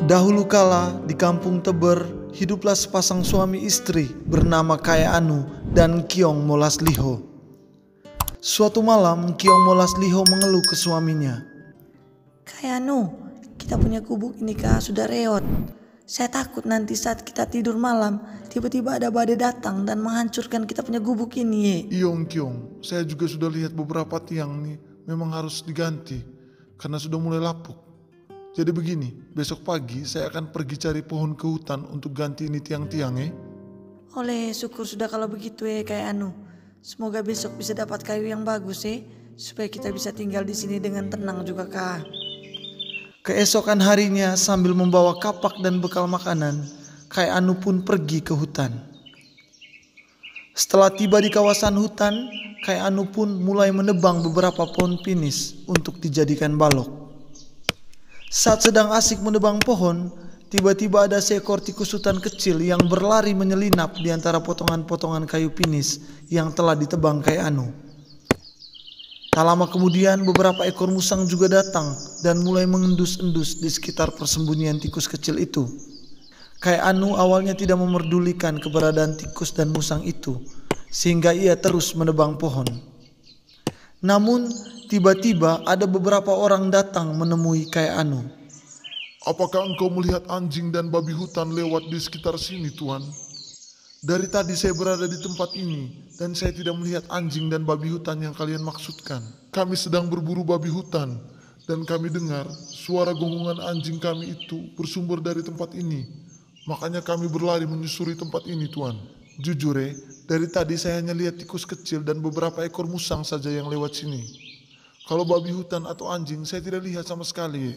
Dahulu kala di kampung Teber hiduplah sepasang suami istri bernama Kaeanu dan Kiong Molasliho. Suatu malam Kiong Molasliho mengeluh ke suaminya. Kaeanu, kita punya gubuk ini sudah reot. Saya takut nanti saat kita tidur malam tiba-tiba ada badai datang dan menghancurkan kita punya gubuk ini. Iyong Kiong, saya juga sudah lihat beberapa tiang nih memang harus diganti karena sudah mulai lapuk. Jadi begini, besok pagi saya akan pergi cari pohon ke hutan untuk ganti ini tiang-tiang Oleh syukur sudah kalau begitu Kaeanu. Semoga besok bisa dapat kayu yang bagus supaya kita bisa tinggal di sini dengan tenang juga Keesokan harinya sambil membawa kapak dan bekal makanan, Kaeanu pun pergi ke hutan. Setelah tiba di kawasan hutan, Kaeanu pun mulai menebang beberapa pohon pinus untuk dijadikan balok. Saat sedang asik menebang pohon, tiba-tiba ada seekor tikus hutan kecil yang berlari menyelinap di antara potongan-potongan kayu pinus yang telah ditebang Kaeanu. Tak lama kemudian beberapa ekor musang juga datang dan mulai mengendus-endus di sekitar persembunyian tikus kecil itu. Kaeanu awalnya tidak memerdulikan keberadaan tikus dan musang itu, sehingga ia terus menebang pohon. Namun tiba-tiba ada beberapa orang datang menemui Kaeanu. Apakah engkau melihat anjing dan babi hutan lewat di sekitar sini, Tuan? Dari tadi saya berada di tempat ini dan saya tidak melihat anjing dan babi hutan yang kalian maksudkan. Kami sedang berburu babi hutan dan kami dengar suara gonggongan anjing kami itu bersumber dari tempat ini. Makanya kami berlari menyusuri tempat ini, Tuan. Jujur dari tadi saya hanya lihat tikus kecil dan beberapa ekor musang saja yang lewat sini. Kalau babi hutan atau anjing saya tidak lihat sama sekali.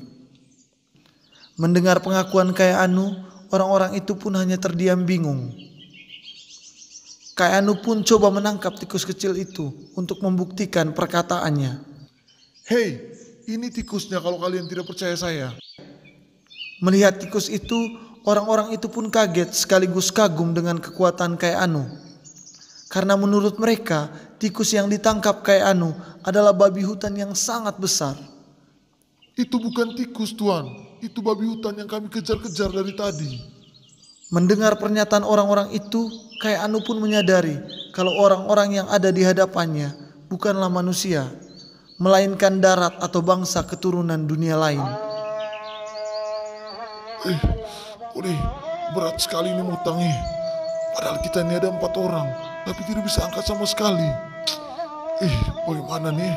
Mendengar pengakuan Kaeanu, orang-orang itu pun hanya terdiam bingung. Kaeanu pun coba menangkap tikus kecil itu untuk membuktikan perkataannya. Hei, ini tikusnya kalau kalian tidak percaya saya. Melihat tikus itu, orang-orang itu pun kaget sekaligus kagum dengan kekuatan Kaeanu. Karena menurut mereka, tikus yang ditangkap Kaeanu adalah babi hutan yang sangat besar. Itu bukan tikus, Tuan. Itu babi hutan yang kami kejar-kejar dari tadi. Mendengar pernyataan orang-orang itu, Kaeanu pun menyadari kalau orang-orang yang ada di hadapannya bukanlah manusia, melainkan darat atau bangsa keturunan dunia lain. Berat sekali ini utangnya. Padahal kita ini ada 4 orang, tapi tidak bisa angkat sama sekali. Bagaimana nih?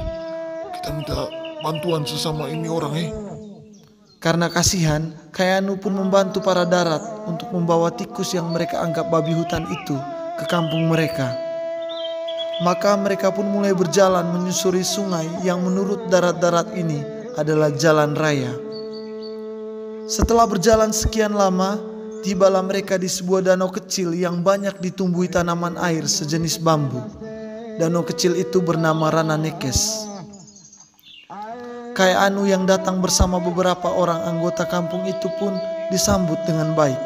Kita minta bantuan sesama ini orang Karena kasihan, Kaeanu pun membantu para darat untuk membawa tikus yang mereka anggap babi hutan itu ke kampung mereka. Maka mereka pun mulai berjalan menyusuri sungai yang menurut darat-darat ini adalah jalan raya. Setelah berjalan sekian lama, tibalah mereka di sebuah danau kecil yang banyak ditumbuhi tanaman air sejenis bambu. Danau kecil itu bernama Rananekes. Kaeanu yang datang bersama beberapa orang anggota kampung itu pun disambut dengan baik.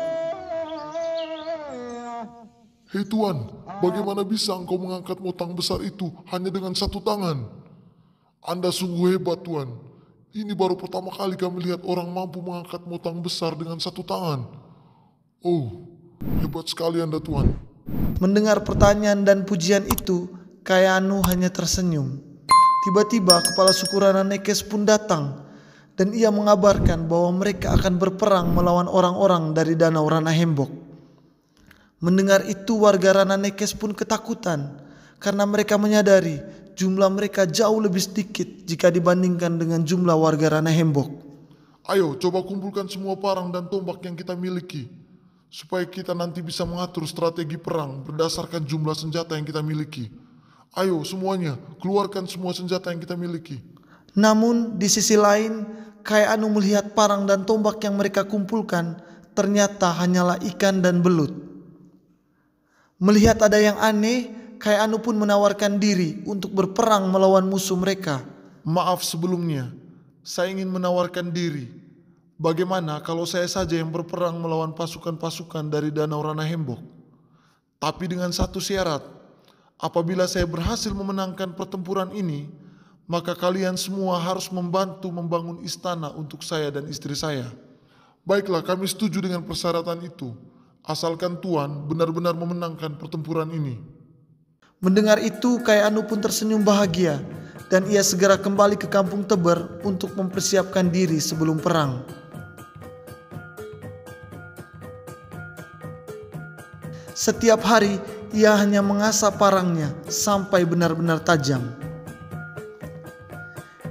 Hei Tuan, bagaimana bisa engkau mengangkat motang besar itu hanya dengan 1 tangan? Anda sungguh hebat, Tuan. Ini baru pertama kali kami lihat orang mampu mengangkat motang besar dengan 1 tangan. Oh, hebat sekali Anda, Tuan. Mendengar pertanyaan dan pujian itu, Kaeanu hanya tersenyum. Tiba-tiba kepala suku Rananekes pun datang dan ia mengabarkan bahwa mereka akan berperang melawan orang-orang dari Danau Ranahembok. Mendengar itu warga Rananekes pun ketakutan karena mereka menyadari jumlah mereka jauh lebih sedikit jika dibandingkan dengan jumlah warga Ranahembok. Ayo coba kumpulkan semua parang dan tombak yang kita miliki supaya kita nanti bisa mengatur strategi perang berdasarkan jumlah senjata yang kita miliki. Ayo semuanya, keluarkan semua senjata yang kita miliki. Namun di sisi lain, Kaeanu melihat parang dan tombak yang mereka kumpulkan ternyata hanyalah ikan dan belut. Melihat ada yang aneh, Kaeanu pun menawarkan diri untuk berperang melawan musuh mereka. Maaf sebelumnya, saya ingin menawarkan diri. Bagaimana kalau saya saja yang berperang melawan pasukan-pasukan dari Danau Ranahembok? Tapi dengan satu syarat. Apabila saya berhasil memenangkan pertempuran ini, maka kalian semua harus membantu membangun istana untuk saya dan istri saya. Baiklah, kami setuju dengan persyaratan itu, asalkan Tuan benar-benar memenangkan pertempuran ini. Mendengar itu, Kai Anu pun tersenyum bahagia dan ia segera kembali ke kampung Teber untuk mempersiapkan diri sebelum perang. Setiap hari ia hanya mengasah parangnya sampai benar-benar tajam.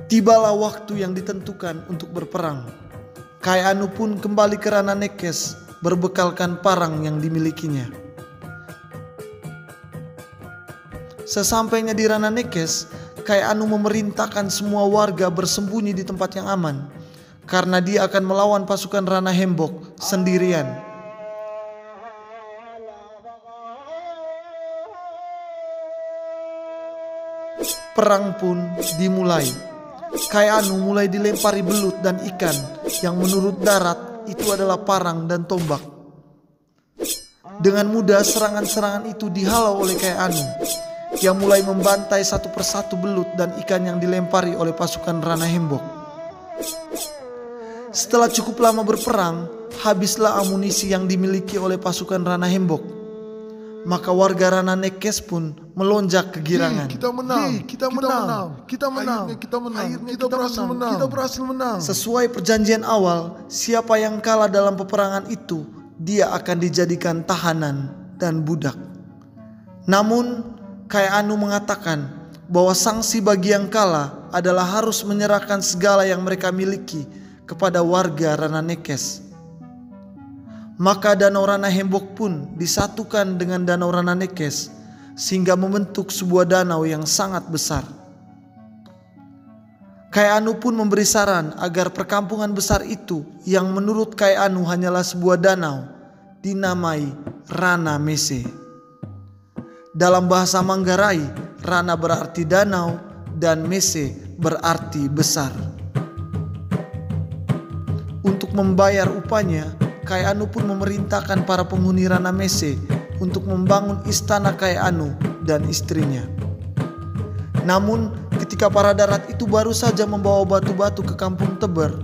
Tibalah waktu yang ditentukan untuk berperang. Kai Anu pun kembali ke Rananekes berbekalkan parang yang dimilikinya. Sesampainya di Rananekes, Kai Anu memerintahkan semua warga bersembunyi di tempat yang aman karena dia akan melawan pasukan Rana Hembok sendirian. Perang pun dimulai. Kai Anu mulai dilempari belut dan ikan yang menurut darat itu adalah parang dan tombak. Dengan mudah serangan-serangan itu dihalau oleh Kai Anu yang mulai membantai satu persatu belut dan ikan yang dilempari oleh pasukan Rana Hembok. Setelah cukup lama berperang, habislah amunisi yang dimiliki oleh pasukan Rana Hembok. Maka warga Rananekes pun melonjak kegirangan. Kita menang, kita menang, akhirnya kita berhasil menang. Sesuai perjanjian awal, siapa yang kalah dalam peperangan itu, dia akan dijadikan tahanan dan budak. Namun, Kai Anu mengatakan bahwa sanksi bagi yang kalah adalah harus menyerahkan segala yang mereka miliki kepada warga Rananekes. Maka Danau Rana Hembok pun disatukan dengan Danau Rananekes sehingga membentuk sebuah danau yang sangat besar. Kai Anu pun memberi saran agar perkampungan besar itu yang menurut Kai Anu hanyalah sebuah danau dinamai Rana Mese. Dalam bahasa Manggarai, Rana berarti danau dan Mese berarti besar. Untuk membayar upahnya, Kai Anu pun memerintahkan para penghuni Rana Mese untuk membangun istana Kai Anu dan istrinya. Namun ketika para darat itu baru saja membawa batu-batu ke kampung Teber,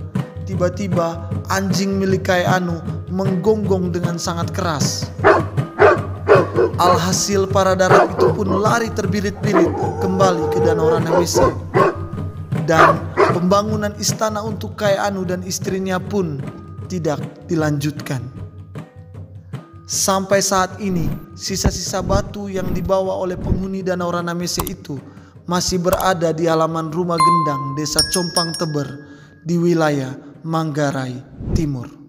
tiba-tiba anjing milik Kai Anu menggonggong dengan sangat keras. Alhasil para darat itu pun lari terbirit-birit kembali ke Danau Rana Mese. Dan pembangunan istana untuk Kai Anu dan istrinya pun tidak dilanjutkan. Sampai saat ini, sisa-sisa batu yang dibawa oleh penghuni Danau Rana Mese itu masih berada di halaman rumah Gendang, Desa Compang Teber, di wilayah Manggarai Timur.